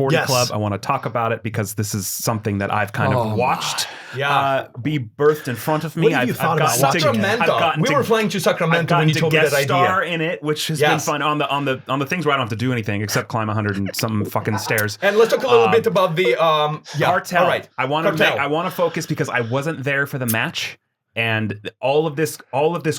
40 Club. I want to talk about it because this is something that I've kind of watched be birthed in front of me. What have you thought about Sacramento? We were flying to Sacramento when you told me that idea. Star in it, which has been fun on the things where I don't have to do anything except climb 100 and some fucking stairs. And let's talk a little bit about the cartel. All right. I want to focus because I wasn't there for the match. And all of this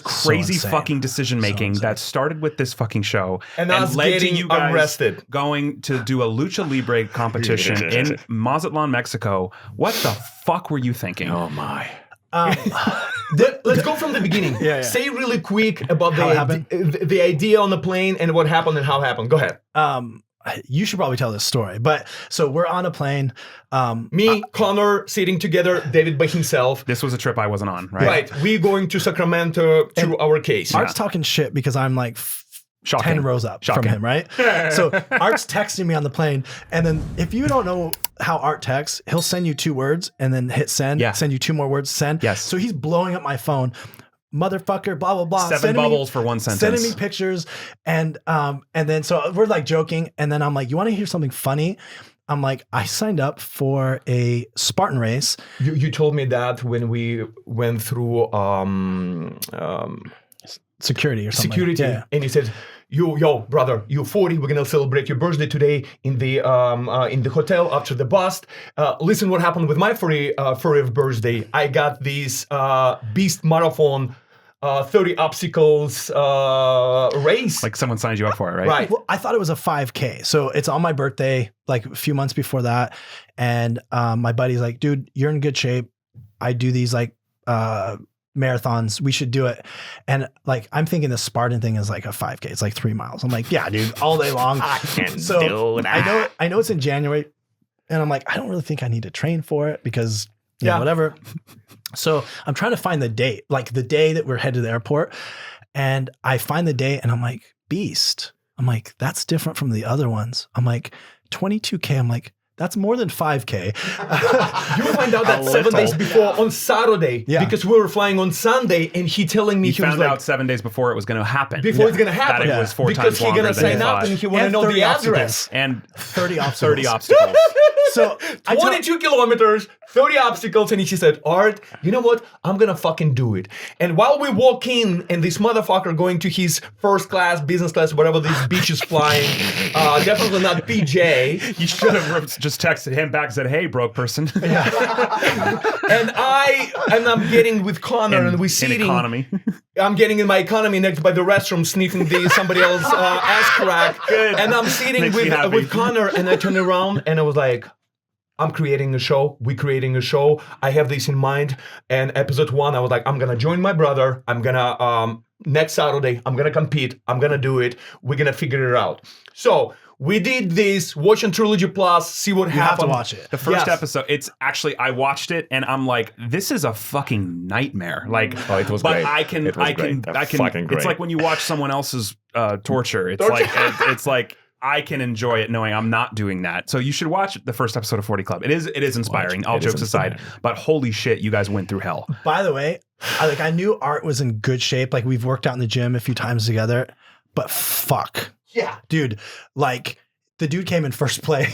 crazy fucking decision making that started with this fucking show and led to you guys arrested, going to do a Lucha Libre competition in Mazatlán, Mexico. What the fuck were you thinking? Oh my! Let's go from the beginning. Say really quick about the idea on the plane and what happened and how it happened. Go ahead. You should probably tell this story. But so we're on a plane. Me, Connor, sitting together, David by himself. This was a trip I wasn't on, right? Right. We're going to Sacramento to our case. Art's talking shit because I'm like 10 rows up from him, right? So Art's texting me on the plane. And then if you don't know how Art texts, he'll send you 2 words and then hit send, send you 2 more words, send. Yes. So he's blowing up my phone. Motherfucker, blah, blah, blah. 7 bubbles for 1 sentence. Sending me pictures. And then so we're like joking. And then I'm like, you want to hear something funny? I'm like, I signed up for a Spartan Race. You told me that when we went through security or something. Security. And you said, yo, brother, you're 40. We're gonna celebrate your birthday today in the hotel after the bust. Listen, what happened with my 40th birthday? I got this Beast Marathon 30 obstacles race. Like someone signed you up for it, right? Right. Well, I thought it was a 5K. So it's on my birthday, like a few months before that. And my buddy's like, dude, you're in good shape. I do these like marathons. We should do it. And like, I'm thinking the Spartan thing is like a 5K. It's like 3 miles. I'm like, yeah, dude, all day long. I can do that. I know it's in January. And I'm like, I don't really think I need to train for it because whatever. So I'm trying to find the date, like the day that we're headed to the airport. And I find the date and I'm like, Beast. I'm like, that's different from the other ones. I'm like, 22K. I'm like, that's more than 5K. You will find out that 7 days before on Saturday, because we were flying on Sunday, and he telling me he was found out 7 days before it was going to happen. Before it's going to happen, that it was 4 times longer because he's going to sign up and he want to know the address and 30 obstacles. 30 obstacles. So 22 kilometers, 30 obstacles, and he said, Art, you know what? I'm gonna fucking do it. And while we walk in, and this motherfucker going to his first class, business class, whatever these bitches flying, definitely not PJ. You should have just texted him back and said, hey, broke person. And I'm getting with Connor, and we're sitting. In economy. I'm getting in my economy next by the restroom, sniffing somebody else's ass crack. Good. And I'm sitting with Connor, and I turn around, and I was like, I'm creating a show. We're creating a show. I have this in mind. And episode 1, I was like, I'm going to join my brother. I'm going to, next Saturday, I'm going to compete. I'm going to do it. We're going to figure it out. So we did this, watch on Trilogy Plus, see what happened. You have to watch it. The first episode, it's actually, I watched it and I'm like, this is a fucking nightmare. Like, it was but great. I can, Fucking great. It's like when you watch someone else's torture. It's like, I can enjoy it knowing I'm not doing that. So you should watch the first episode of 40 Club. It is inspiring, all jokes aside. But holy shit, you guys went through hell. By the way, I knew Art was in good shape. Like we've worked out in the gym a few times together, but fuck. Yeah. Dude, like the dude came in first place.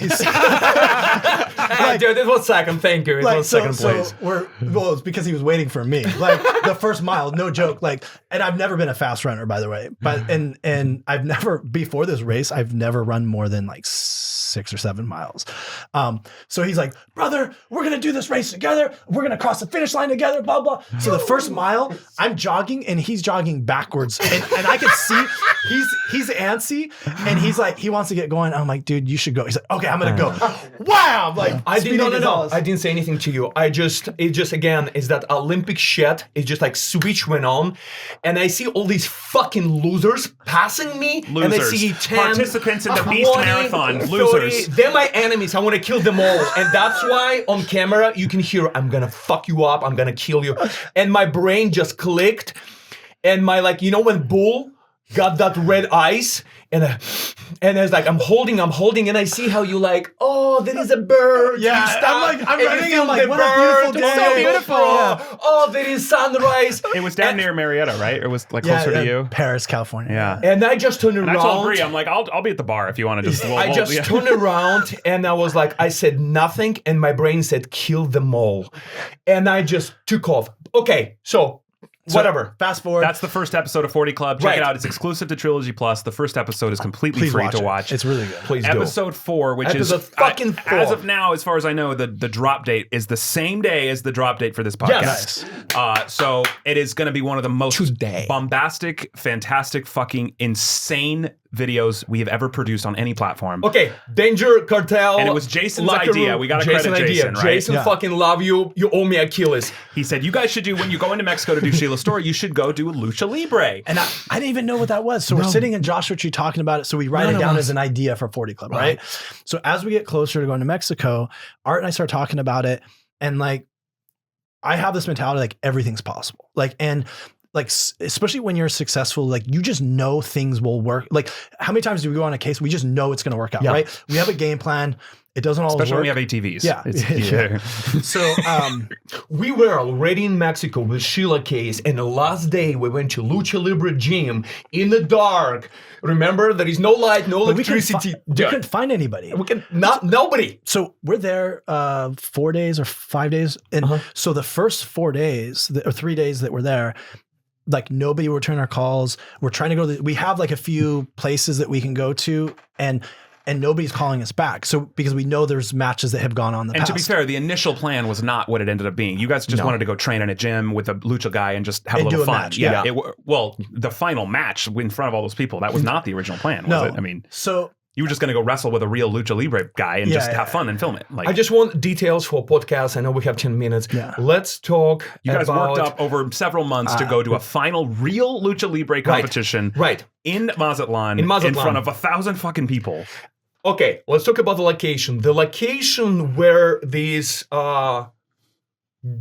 Dude, it was second. Thank you. It was second place. Well, it's because he was waiting for me. Like the first mile, no joke. Like, and I've never been a fast runner, by the way. But and I've never before this race, I've never run more than like 6 or 7 miles. So he's like, brother, we're gonna do this race together. We're gonna cross the finish line together. Blah blah. So the first mile, I'm jogging and he's jogging backwards, and I can see he's antsy and he's like he wants to get going. I'm like, dude, you should go. He's like, okay, I'm gonna go. Wow! I'm like, I didn't say anything to you. It just again is that Olympic shit. It's just like switch went on, and I see all these fucking losers passing me, and I see 10 participants in the Beast Marathon. 30, Losers. They're my enemies. I want to kill them all, and that's why on camera you can hear, I'm gonna fuck you up. I'm gonna kill you, and my brain just clicked, and my when bull got that red eyes, and it's like I'm holding, and I see how you like, oh, there is a bird. Yeah, You stop, I'm and running, you I'm like, film what the a beautiful bird. day. So beautiful. Yeah. Oh, there is sunrise. It was down near Marietta, right? It was like closer to you. Paris, California. Yeah. And I just turned And around. I told Bree, I'm like, I'll be at the bar if you want to just. I just turned around and I was like, I said nothing, and my brain said, kill them all. And I just took off. Okay, so whatever. Fast forward. That's the first episode of 40 Club. Check it out. It's exclusive to Trilogy Plus. The first episode is completely Please free to watch. It's really good. Please do. Episode 4, which Episode is fucking 4. as of now, as far as I know, the drop date is the same day as the drop date for this podcast. Yes. So it is going to be one of the most Tuesday. bombastic, fantastic, fucking insane videos we have ever produced on any platform. Okay, Danger, Cartel. And it was Jason's Locker idea. Room. We got to credit Jason, right? Jason, Yeah. fucking love you. You owe me Achilles. He said, you guys should do, when you go into Mexico to do Sheila's story, you should go do Lucha Libre. And I didn't even know what that was. So we're sitting in Joshua Tree talking about it. So we write None it of down us. as an idea for 40 Club, right? So as we get closer to going to Mexico, Art and I start talking about it. And like, I have this mentality, like everything's possible. Like, and like, especially when you're successful, like you just know things will work. Like how many times do we go on a case? We just know it's going to work out, right? We have a game plan. It doesn't always Especially work. when we have ATVs. Yeah. Yeah. So, We were already in Mexico with Sheila case, and the last day we went to Lucha Libre gym in the dark. Remember, there is no light, no electricity. we couldn't find anybody. Nobody. So we're there 4 days or 5 days. And so the first 4 days or 3 days that we're there, like nobody will return our calls. We're trying to go we have like a few places that we can go to and nobody's calling us back. So because we know there's matches that have gone on the And past. to be fair, the initial plan was not what it ended up being. You guys just wanted to go train in a gym with a lucha guy and just have And a do little a fun. match, Yeah. Well, the final match in front of all those people, that was not the original plan, was No. it? I mean, So you were just going to go wrestle with a real lucha libre guy and just have fun and film it. Like, I just want details for podcast. I know we have 10 minutes. Yeah. Let's talk you guys about... worked up over several months to go to a final real lucha libre competition Right. in Mazatlán in front of 1,000 fucking people. Okay, let's talk about the location. The location where this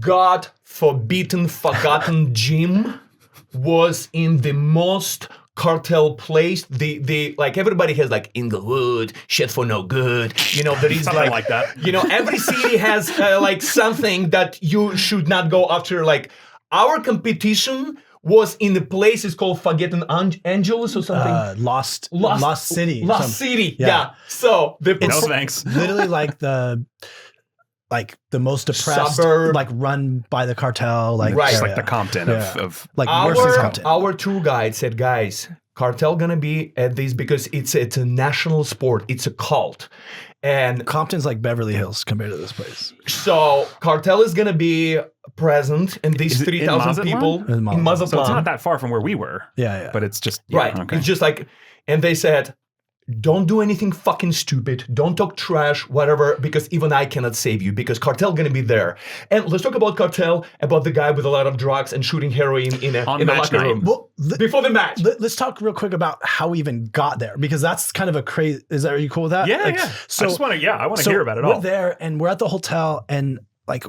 God-forbidden, forgotten gym was in the most cartel place. The like everybody has like Inglewood, shit for no good. You know, there is Something like that. You know, every city has like something that you should not go after. Like our competition was in the place it's called Forgotten Angeles or something. Lost City. Lost City. Yeah. So No thanks. Literally like the most depressed, Suburb. like run by the cartel, like Right. It's area. like the Compton of like worse than Compton. Our tour guide said, guys, cartel gonna be at this because it's a national sport. It's a cult. And Compton's like Beverly Hills compared to this place. so cartel is gonna be present and these Is it in 3,000 Mazatlán? people In Mazatlán. in Mazatlán. So it's not that far from where we were. Yeah. But it's just Right. Okay. It's just like, and they said, don't do anything fucking stupid. Don't talk trash, whatever, because even I cannot save you because cartel gonna be there. And let's talk about cartel, about the guy with a lot of drugs and shooting heroin in a match locker night. room. Well, Before the match. let's talk real quick about how we even got there because that's kind of a crazy. Are you cool with that? Yeah, Like, yeah. So I just want to. I want to hear about it we're all. there and we're at the hotel and like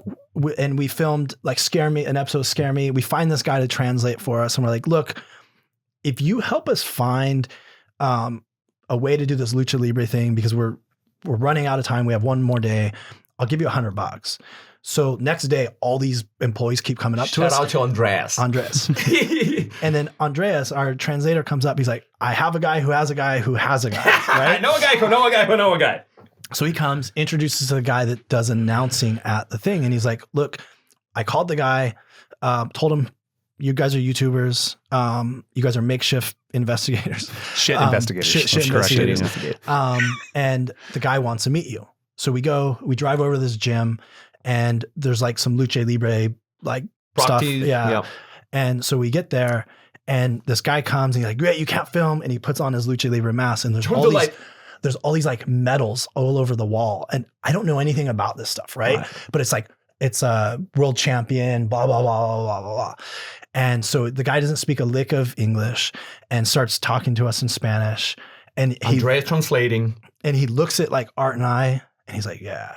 and we filmed like an episode of Scare Me. We find this guy to translate for us and we're like, look, if you help us find a way to do this Lucha Libre thing because we're running out of time. We have one more day. I'll give you $100. So next day, all these employees keep coming up to us. Shout out to Andreas. And then Andreas, our translator, comes up. He's like, I have a guy who has a guy who has a guy. I Right? know a guy who know a guy who know a guy. So he comes, introduces the guy that does announcing at the thing. And he's like, look, I called the guy, told him, you guys are YouTubers. You guys are makeshift investigators. Shit investigators. Shit Let's correct it. investigators. And the guy wants to meet you. So we drive over to this gym and there's like some Lucha Libre like stuff. Practice, Yeah. yeah. And so we get there and this guy comes and he's like, great, you can't film. And he puts on his Lucha Libre mask and there's all these like medals all over the wall. And I don't know anything about this stuff, right? But it's like, it's a world champion, blah, blah, blah, blah, blah, blah, blah. And so the guy doesn't speak a lick of English and starts talking to us in Spanish. And Andreas translating. and he looks at like Art and I and he's like, yeah.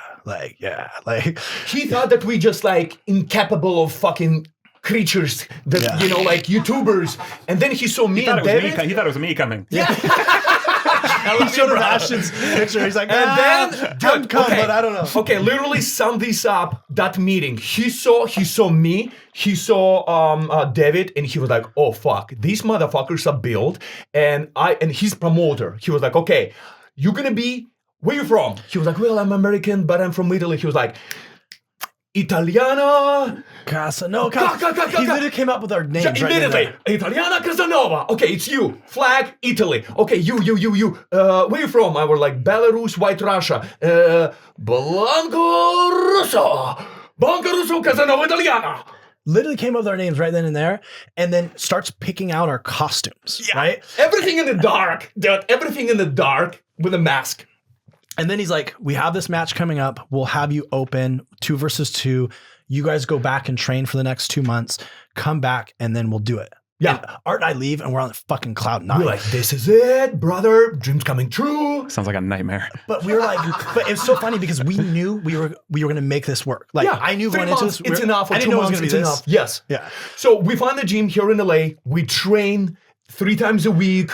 He thought that we just like incapable of fucking creatures that, you know, like YouTubers. And then he saw me and David. He thought it was me coming. Yeah. He showed him Ashton's picture. He's like, And then, come, but I don't know. Okay, literally sum this up. That meeting, he saw me, he saw David, and he was like, "Oh fuck, these motherfuckers are built." And his promoter, he was like, "Okay, you're gonna be, where you from?" He was like, "Well, I'm American, but I'm from Italy." He was like, "Italiana Casanova." He literally came up with our names immediately. Italiana Casanova. Okay, it's you. Flag Italy. Okay, you. Where you from? I was like, Belarus, White Russia. Blanco Russo Casanova Italiana. Literally came up with our names right then and there, and then starts picking out our costumes. Yeah. Right? Everything in the dark, dude. Everything in the dark with a mask. And then he's like, we have this match coming up. We'll have you open 2 versus 2. You guys go back and train for the next 2 months. Come back, and then we'll do it. Yeah. And Art and I leave, and we're on the fucking cloud 9. We're like, this is it, brother. Dreams coming true. Sounds like a nightmare. But we were like, but it's so funny because we knew we were going to make this work. Like, I knew going into this, it's enough. For I didn't 2 know it was months, going to be this. enough. Yes. Yeah. So we find a gym here in LA. We train 3 times a week.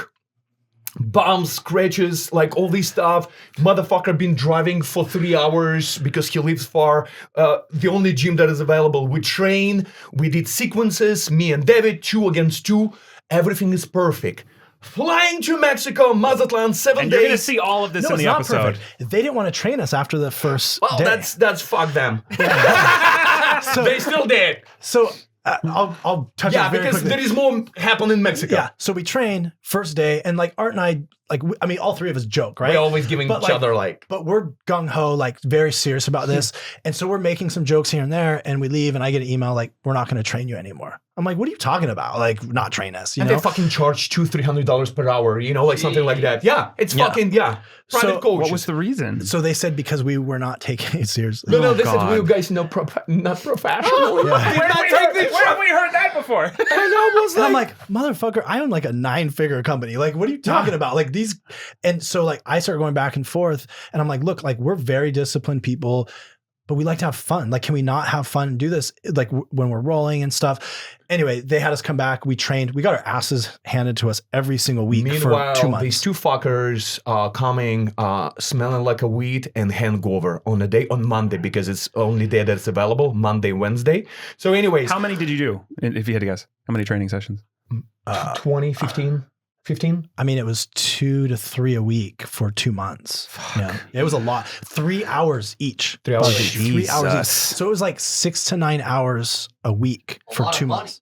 Bumps, scratches, like all this stuff. Motherfucker been driving for 3 hours because he lives far. The only gym that is available. We train. We did sequences. Me and David, 2 against 2. Everything is perfect. Flying to Mexico, Mazatlán, 7 And days. you're going to see all of this No, in it's the not episode. perfect. They didn't want to train us after the first Well, day. that's fuck them. So, They still did. so I'll touch Yeah, on very because quickly. there is more happen in Mexico. Yeah, so we train first day, and like Art and I, like I mean, all 3 of us joke, right? We're always giving But, each other like. But we're gung ho, like very serious about this, and so we're making some jokes here and there, and we leave, and I get an email like, "We're not going to train you anymore." I'm like, "What are you talking about? Like, not train us?" You And know? they fucking charge $200-$300 per hour, you know, like something like that. Yeah, it's fucking private So, coaches. What was the reason? So they said because we were not taking it seriously. No, they said God. we guys not professional. We're not taking this Where have shit. we heard that before? And I was And I'm like, like, motherfucker, I own like a 9-figure company. Like, what are you talking about? Like these, and so like I started going back and forth, and I'm like, look, like we're very disciplined people, but we like to have fun. Like, can we not have fun and do this like when we're rolling and stuff? Anyway, they had us come back. We trained. We got our asses handed to us every single week meanwhile, for 2 months. these 2 fuckers coming, smelling like a weed and hangover on Monday because it's only day that's available, Monday, Wednesday. So anyways. How many did you do, if you had to guess? How many training sessions? 20, 15? I mean, it was 2 to 3 a week for 2 months. Yeah, it was a lot. 3 hours each. 3 hours By the way. each. 3 hours each. Jesus. So it was like 6 to 9 hours a week for 2 months.